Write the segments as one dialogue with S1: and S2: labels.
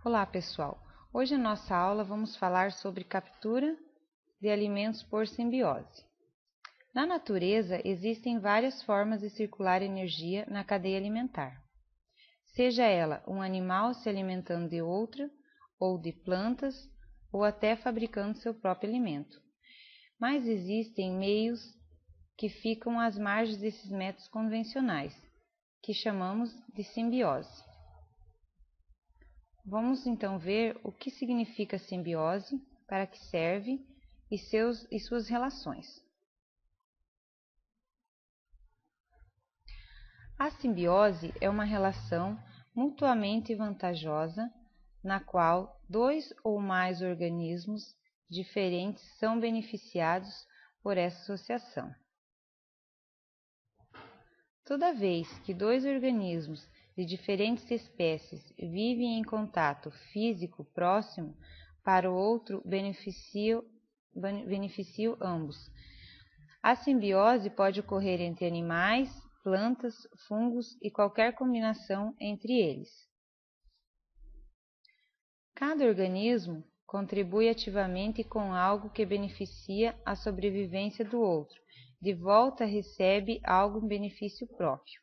S1: Olá pessoal, hoje na nossa aula vamos falar sobre captura de alimentos por simbiose. Na natureza existem várias formas de circular energia na cadeia alimentar, seja ela um animal se alimentando de outra, ou de plantas, ou até fabricando seu próprio alimento. Mas existem meios que ficam às margens desses métodos convencionais, que chamamos de simbiose. Vamos então ver o que significa simbiose, para que serve e suas relações. A simbiose é uma relação mutuamente vantajosa na qual dois ou mais organismos diferentes são beneficiados por essa associação. Toda vez que dois organismos de diferentes espécies vivem em contato físico próximo, para o outro beneficiam ambos. A simbiose pode ocorrer entre animais, plantas, fungos e qualquer combinação entre eles. Cada organismo contribui ativamente com algo que beneficia a sobrevivência do outro, de volta recebe algo em benefício próprio.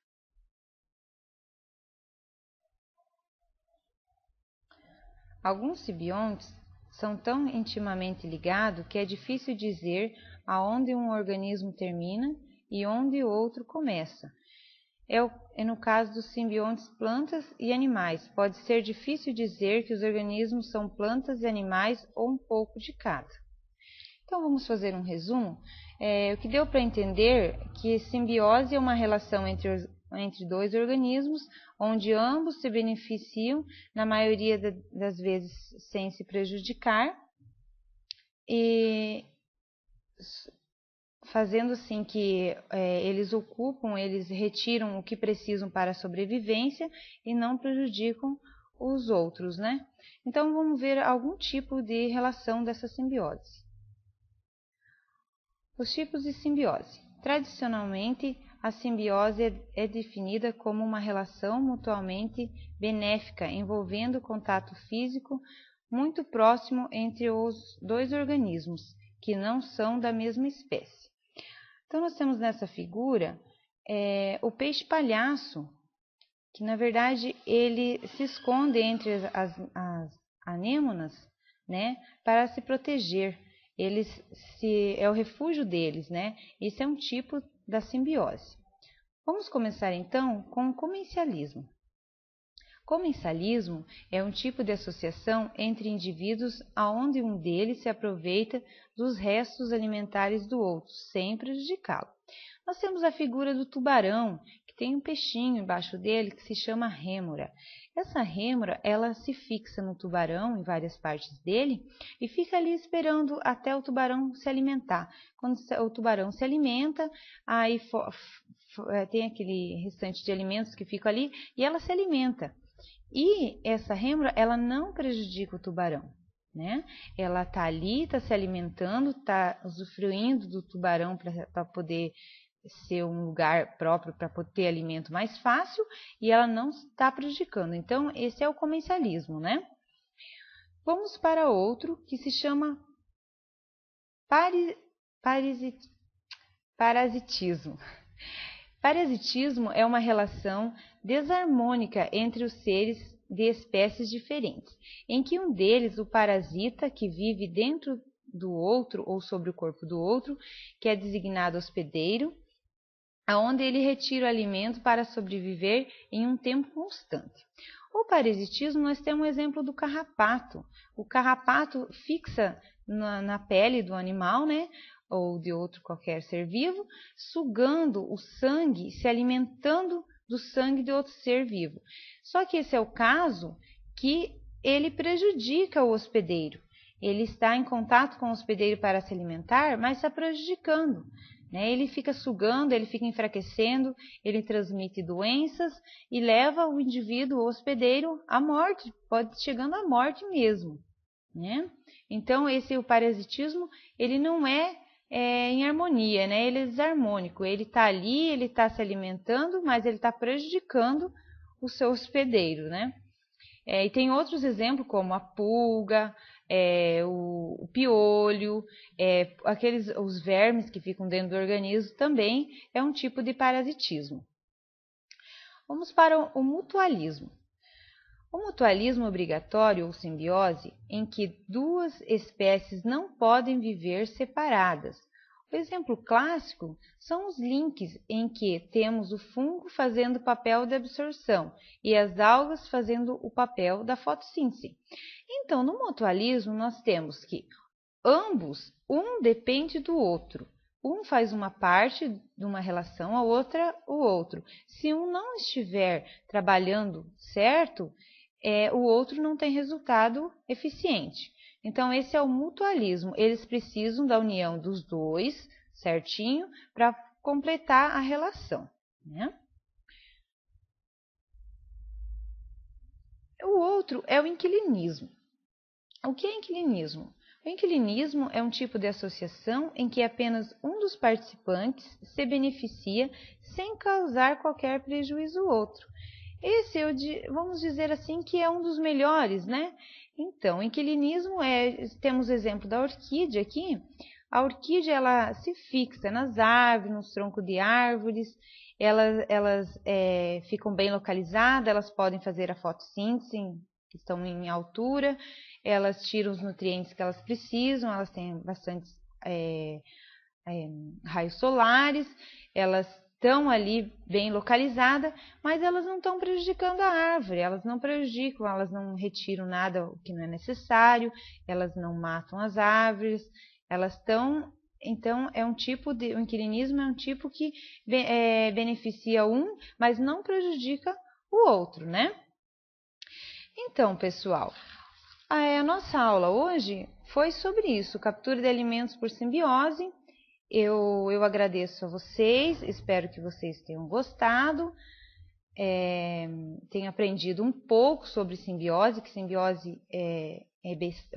S1: Alguns simbiontes são tão intimamente ligados que é difícil dizer aonde um organismo termina e onde o outro começa. É no caso dos simbiontes plantas e animais. Pode ser difícil dizer que os organismos são plantas e animais ou um pouco de cada. Então vamos fazer um resumo. O que deu para entender é que simbiose é uma relação entre dois organismos, onde ambos se beneficiam, na maioria das vezes sem se prejudicar, e fazendo assim que eles retiram o que precisam para a sobrevivência e não prejudicam os outros, né? Então vamos ver algum tipo de relação dessa simbiose. Os tipos de simbiose. Tradicionalmente, a simbiose é definida como uma relação mutuamente benéfica envolvendo contato físico muito próximo entre os dois organismos, que não são da mesma espécie. Então, nós temos nessa figura o peixe-palhaço, que na verdade ele se esconde entre as anêmonas, né, para se proteger. É o refúgio deles, né? Isso é um tipo da simbiose. Vamos começar então com o comencialismo. Comencialismo é um tipo de associação entre indivíduos aonde um deles se aproveita dos restos alimentares do outro, sem prejudicá-lo. Nós temos a figura do tubarão, que tem um peixinho embaixo dele que se chama rêmora. Essa rêmora, ela se fixa no tubarão, em várias partes dele, e fica ali esperando até o tubarão se alimentar. Quando o tubarão se alimenta, aí tem aquele restante de alimentos que fica ali, e ela se alimenta. E essa rêmora, ela não prejudica o tubarão, né? Ela está ali, está se alimentando, está usufruindo do tubarão para poder ser um lugar próprio para ter alimento mais fácil, e ela não está prejudicando. Então, esse é o comencialismo, né? Vamos para outro que se chama parasitismo. Parasitismo é uma relação desarmônica entre os seres de espécies diferentes, em que um deles, o parasita, que vive dentro do outro ou sobre o corpo do outro, que é designado hospedeiro, aonde ele retira o alimento para sobreviver em um tempo constante. O parasitismo, nós temos um exemplo do carrapato. O carrapato fixa na pele do animal, né, ou de outro qualquer ser vivo, sugando o sangue, se alimentando do sangue de outro ser vivo. Só que esse é o caso que ele prejudica o hospedeiro. Ele está em contato com o hospedeiro para se alimentar, mas está prejudicando. Ele fica sugando, ele fica enfraquecendo, ele transmite doenças e leva o indivíduo, o hospedeiro, à morte, pode chegando à morte mesmo, né? Então, o parasitismo, ele não é em harmonia, né? Ele é desarmônico, ele está ali, ele está se alimentando, mas ele está prejudicando o seu hospedeiro, né? E tem outros exemplos como a pulga, o piolho, os vermes que ficam dentro do organismo também é um tipo de parasitismo. Vamos para o mutualismo. O mutualismo obrigatório ou simbiose, em que duas espécies não podem viver separadas. O exemplo clássico são os links em que temos o fungo fazendo o papel de absorção e as algas fazendo o papel da fotossíntese. Então, no mutualismo, nós temos que ambos, um depende do outro. Um faz uma parte de uma relação, a outra o outro. Se um não estiver trabalhando certo, o outro não tem resultado eficiente. Então, esse é o mutualismo. Eles precisam da união dos dois, certinho, para completar a relação, né? O outro é o inquilinismo. O que é inquilinismo? O inquilinismo é um tipo de associação em que apenas um dos participantes se beneficia sem causar qualquer prejuízo ao outro. Esse, vamos dizer assim, que é um dos melhores, né? Então, inquilinismo temos o exemplo da orquídea aqui. A orquídea, ela se fixa nas árvores, nos troncos de árvores, elas ficam bem localizadas, elas podem fazer a fotossíntese, que estão em altura, elas tiram os nutrientes que elas precisam, elas têm bastante raios solares, elas estão ali bem localizadas, mas elas não estão prejudicando a árvore, elas não prejudicam, elas não retiram nada o que não é necessário, elas não matam as árvores, elas estão... Então, o inquilinismo é um tipo que beneficia um, mas não prejudica o outro, né? Então, pessoal, a nossa aula hoje foi sobre isso, captura de alimentos por simbiose. Eu agradeço a vocês, espero que vocês tenham gostado, tenham aprendido um pouco sobre simbiose, que simbiose é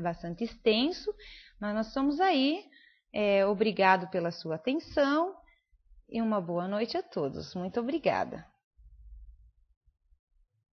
S1: bastante extenso, mas nós estamos aí. Obrigado pela sua atenção e uma boa noite a todos. Muito obrigada.